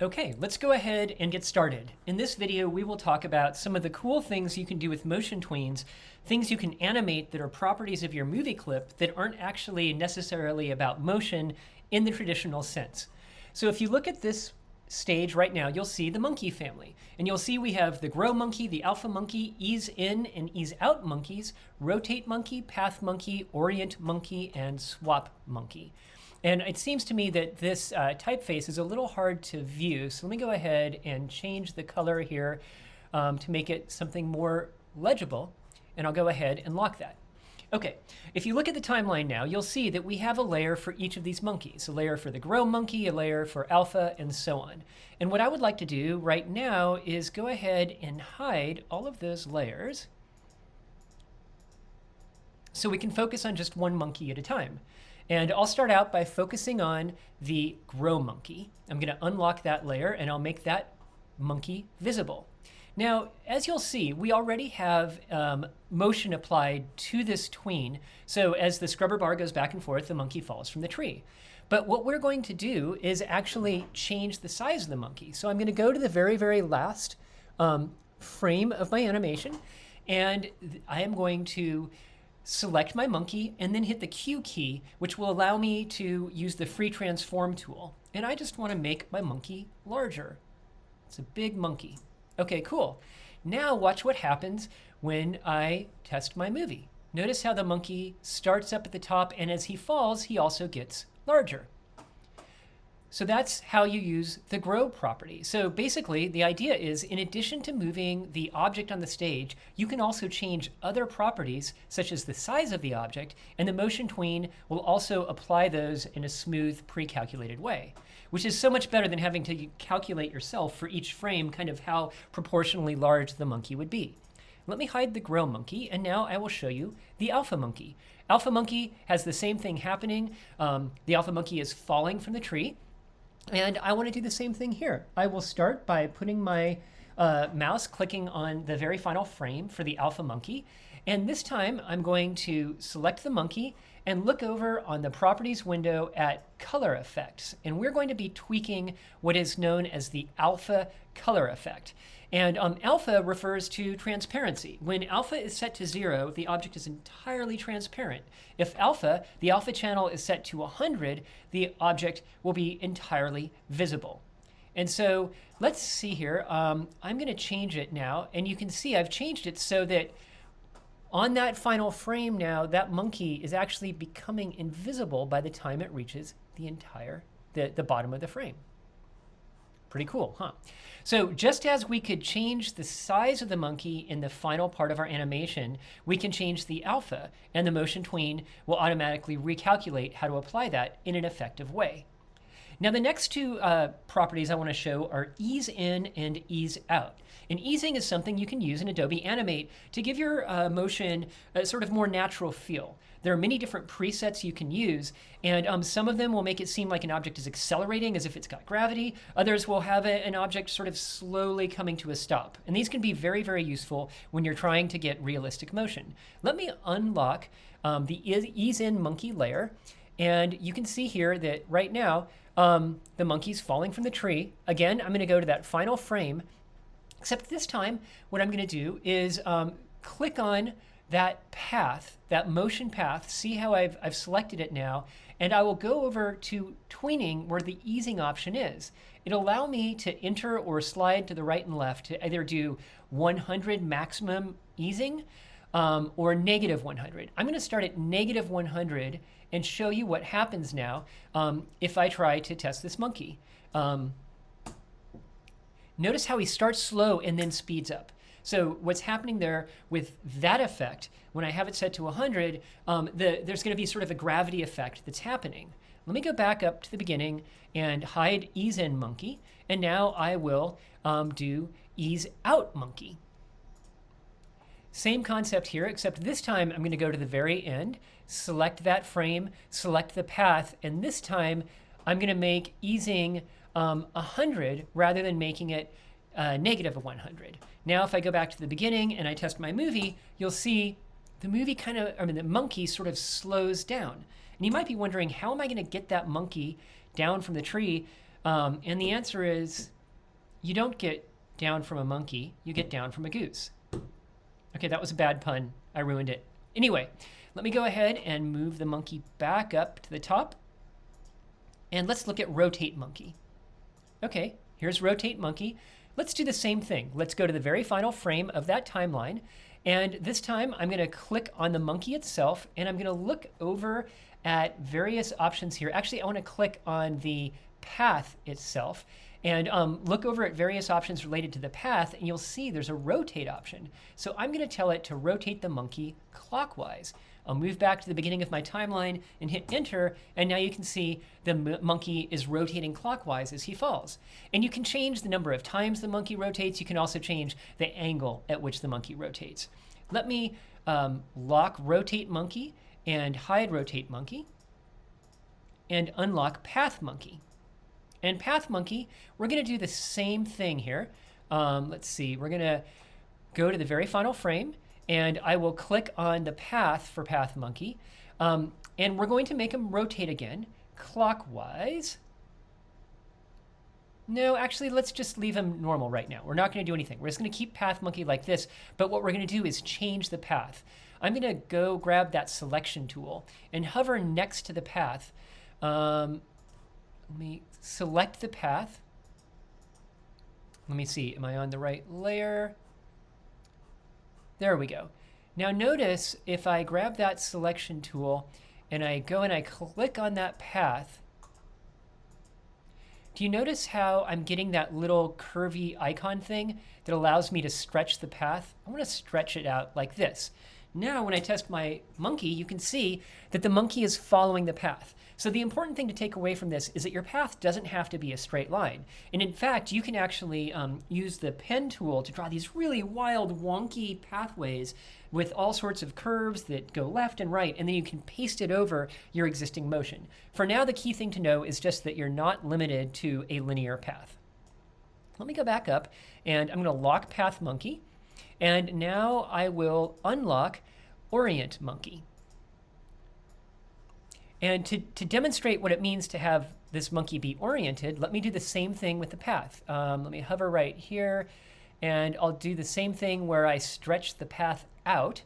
Okay, let's go ahead and get started. In this video, we will talk about some of the cool things you can do with motion tweens, things you can animate that are properties of your movie clip that aren't actually necessarily about motion in the traditional sense. So if you look at this stage right now, you'll see the monkey family. And you'll see we have the grow monkey, the alpha monkey, ease in and ease out monkeys, rotate monkey, path monkey, orient monkey, and swap monkey. And it seems to me that this typeface is a little hard to view. So let me go ahead and change the color here to make it something more legible. And I'll go ahead and lock that. Okay, if you look at the timeline now, you'll see that we have a layer for each of these monkeys. A layer for the grow monkey, a layer for alpha, and so on. And what I would like to do right now is go ahead and hide all of those layers so we can focus on just one monkey at a time. And I'll start out by focusing on the grow monkey. I'm going to unlock that layer and I'll make that monkey visible. Now, as you'll see, we already have motion applied to this tween. So as the scrubber bar goes back and forth, the monkey falls from the tree. But what we're going to do is actually change the size of the monkey. So I'm going to go to the very, very last frame of my animation, and I am going to select my monkey and then hit the Q key, which will allow me to use the free transform tool. And I just want to make my monkey larger. It's a big monkey. Okay, cool. Now watch what happens when I test my movie. Notice how the monkey starts up at the top, and as he falls, he also gets larger. So that's how you use the grow property. So basically, the idea is, in addition to moving the object on the stage, you can also change other properties, such as the size of the object, and the motion tween will also apply those in a smooth, pre-calculated way, which is so much better than having to calculate yourself for each frame kind of how proportionally large the monkey would be. Let me hide the grow monkey, and now I will show you the alpha monkey. Alpha monkey has the same thing happening. The alpha monkey is falling from the tree. And I want to do the same thing here. I will start by putting my mouse clicking on the very final frame for the alpha monkey. And this time I'm going to select the monkey and look over on the properties window at color effects. And we're going to be tweaking what is known as the alpha color effect. And alpha refers to transparency. When alpha is set to 0, the object is entirely transparent. If the alpha channel is set to 100, the object will be entirely visible. And so let's see here. I'm going to change it now. And you can see I've changed it so that on that final frame now, that monkey is actually becoming invisible by the time it reaches the bottom of the frame. Pretty cool, huh? So just as we could change the size of the monkey in the final part of our animation, we can change the alpha, and the motion tween will automatically recalculate how to apply that in an effective way. Now the next two properties I want to show are ease in and ease out. And easing is something you can use in Adobe Animate to give your motion a sort of more natural feel. There are many different presets you can use, and some of them will make it seem like an object is accelerating as if it's got gravity. Others will have an object sort of slowly coming to a stop. And these can be very, very useful when you're trying to get realistic motion. Let me unlock the ease in monkey layer. And you can see here that right now, the monkey's falling from the tree. Again, I'm going to go to that final frame, except this time, what I'm going to do is click on that path, that motion path, see how I've selected it now, and I will go over to tweening where the easing option is. It'll allow me to enter or slide to the right and left to either do 100 maximum easing or negative 100. I'm going to start at negative 100 and show you what happens now if I try to test this monkey. Notice how he starts slow and then speeds up. So what's happening there with that effect, when I have it set to 100, there's going to be sort of a gravity effect that's happening. Let me go back up to the beginning and hide ease in monkey. And now I will do ease out monkey. Same concept here, except this time I'm going to go to the very end, select that frame, select the path, and this time I'm going to make easing 100 rather than making it negative 100. Now if I go back to the beginning and I test my movie, you'll see the monkey sort of slows down. And you might be wondering, how am I going to get that monkey down from the tree And the answer is you don't get down from a monkey, you get down from a goose. Okay, that was a bad pun. I ruined it. Anyway, let me go ahead and move the monkey back up to the top. And let's look at rotate monkey. Okay, here's rotate monkey. Let's do the same thing. Let's go to the very final frame of that timeline. And this time I'm going to click on the monkey itself, and I'm going to look over at various options here. Actually, I want to click on the path itself and look over at various options related to the path, and you'll see there's a rotate option. So I'm going to tell it to rotate the monkey clockwise. I'll move back to the beginning of my timeline and hit enter, and now you can see the monkey is rotating clockwise as he falls. And you can change the number of times the monkey rotates. You can also change the angle at which the monkey rotates. Let me lock rotate monkey and hide rotate monkey and unlock path monkey. And path monkey, we're going to do the same thing here. Let's see, we're going to go to the very final frame, and I will click on the path for path monkey, and we're going to make him rotate again clockwise. No, actually, let's just leave him normal right now. We're not going to do anything. We're just going to keep path monkey like this, but what we're going to do is change the path. I'm going to go grab that selection tool and hover next to the path. Let me select the path. Let me see, am I on the right layer? There we go. Now notice if I grab that selection tool and I go and I click on that path, do you notice how I'm getting that little curvy icon thing that allows me to stretch the path? I want to stretch it out like this. Now when I test my monkey, you can see that the monkey is following the path. So the important thing to take away from this is that your path doesn't have to be a straight line. And in fact, you can actually use the pen tool to draw these really wild, wonky pathways with all sorts of curves that go left and right, and then you can paste it over your existing motion. For now, the key thing to know is just that you're not limited to a linear path. Let me go back up, and I'm going to lock path monkey. And now I will unlock orient monkey. And to demonstrate what it means to have this monkey be oriented, let me do the same thing with the path. Let me hover right here, and I'll do the same thing where I stretch the path out.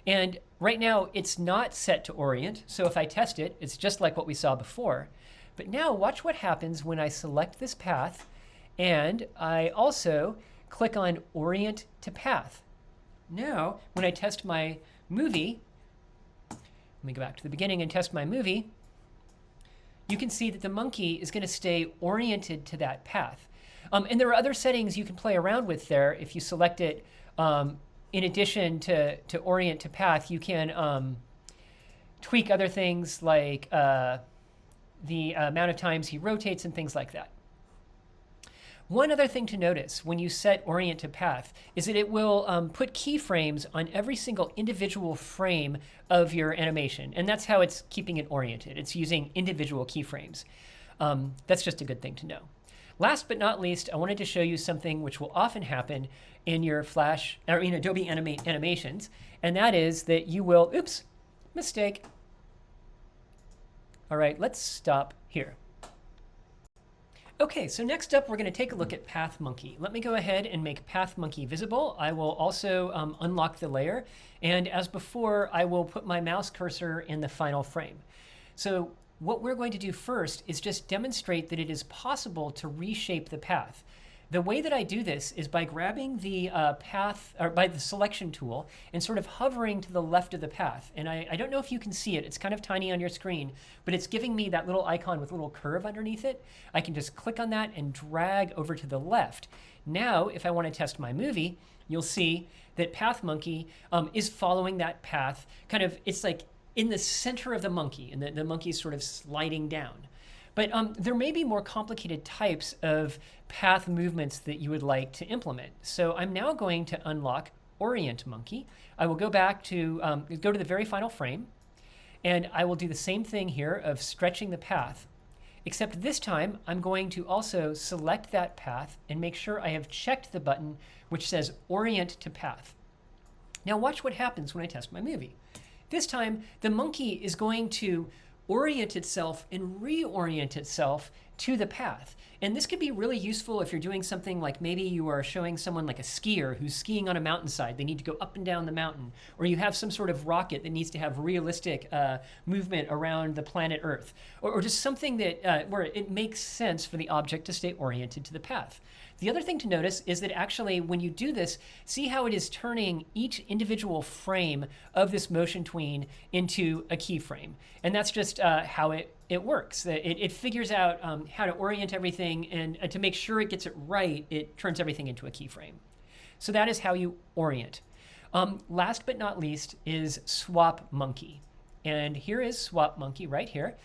And right now it's not set to orient, so if I test it, it's just like what we saw before. But now watch what happens when I select this path, and I also click on orient to path. Now, when I test my movie, let me go back to the beginning and test my movie, you can see that the monkey is going to stay oriented to that path. And there are other settings you can play around with there. If you select it, in addition to orient to path, you can tweak other things like the amount of times he rotates and things like that. One other thing to notice when you set orient to path is that it will put keyframes on every single individual frame of your animation. And that's how it's keeping it oriented. It's using individual keyframes. That's just a good thing to know. Last but not least, I wanted to show you something which will often happen in your Flash, or in Adobe Animate animations, and that is that you will, oops, mistake. All right, let's stop here. Okay, so next up, we're going to take a look at Path Monkey. Let me go ahead and make Path Monkey visible. I will also unlock the layer. And as before, I will put my mouse cursor in the final frame. So what we're going to do first is just demonstrate that it is possible to reshape the path. The way that I do this is by grabbing the path, or by the selection tool, and sort of hovering to the left of the path. And I don't know if you can see it. It's kind of tiny on your screen, but it's giving me that little icon with a little curve underneath it. I can just click on that and drag over to the left. Now, if I want to test my movie, you'll see that Path Monkey is following that path. Kind of, it's like in the center of the monkey, and the monkey is sort of sliding down. But there may be more complicated types of path movements that you would like to implement. So I'm now going to unlock Orient Monkey. I will go back to, go to the very final frame, and I will do the same thing here of stretching the path, except this time I'm going to also select that path and make sure I have checked the button which says Orient to Path. Now watch what happens when I test my movie. This time the monkey is going to orient itself and reorient itself to the path. And this could be really useful if you're doing something like maybe you are showing someone like a skier who's skiing on a mountainside. They need to go up and down the mountain. Or you have some sort of rocket that needs to have realistic movement around the planet Earth. Or just something that where it makes sense for the object to stay oriented to the path. The other thing to notice is that actually when you do this, see how it is turning each individual frame of this motion tween into a keyframe. And that's just how it works. It figures out how to orient everything, and to make sure it gets it right, it turns everything into a keyframe. So that is how you orient. Last but not least is swap monkey. And here is swap monkey right here.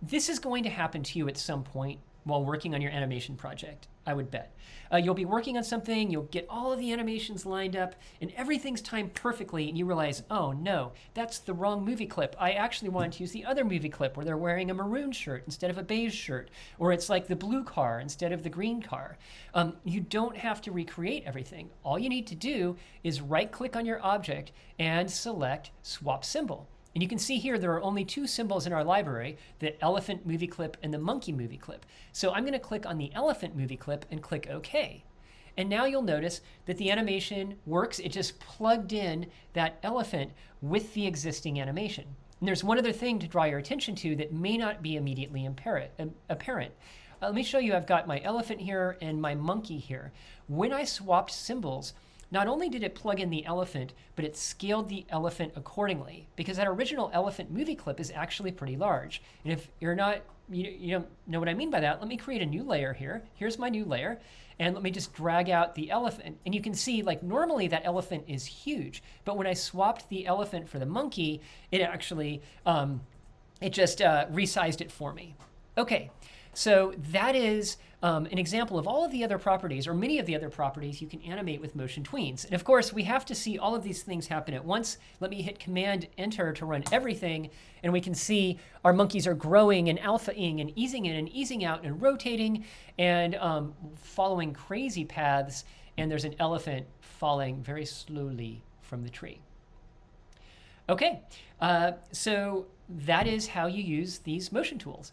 This is going to happen to you at some point while working on your animation project, I would bet. You'll be working on something, you'll get all of the animations lined up, and everything's timed perfectly, and you realize, oh no, that's the wrong movie clip. I actually wanted to use the other movie clip where they're wearing a maroon shirt instead of a beige shirt, or it's like the blue car instead of the green car. You don't have to recreate everything. All you need to do is right-click on your object and select Swap Symbol. And you can see here there are only two symbols in our library, the elephant movie clip and the monkey movie clip. So I'm going to click on the elephant movie clip and click OK. And now you'll notice that the animation works. It just plugged in that elephant with the existing animation. And there's one other thing to draw your attention to that may not be immediately apparent. Let me show you. I've got my elephant here and my monkey here. When I swapped symbols, not only did it plug in the elephant, but it scaled the elephant accordingly, because that original elephant movie clip is actually pretty large. And if you're not, you don't know what I mean by that, let me create a new layer here. Here's my new layer, and let me just drag out the elephant. And you can see, like, normally that elephant is huge, but when I swapped the elephant for the monkey, it actually, it just resized it for me. Okay, so that is an example of all of the other properties, or many of the other properties you can animate with motion tweens. And of course, we have to see all of these things happen at once. Let me hit Command Enter to run everything, and we can see our monkeys are growing and alpha-ing and easing in and easing out and rotating and following crazy paths, and there's an elephant falling very slowly from the tree. Okay, so that is how you use these motion tools.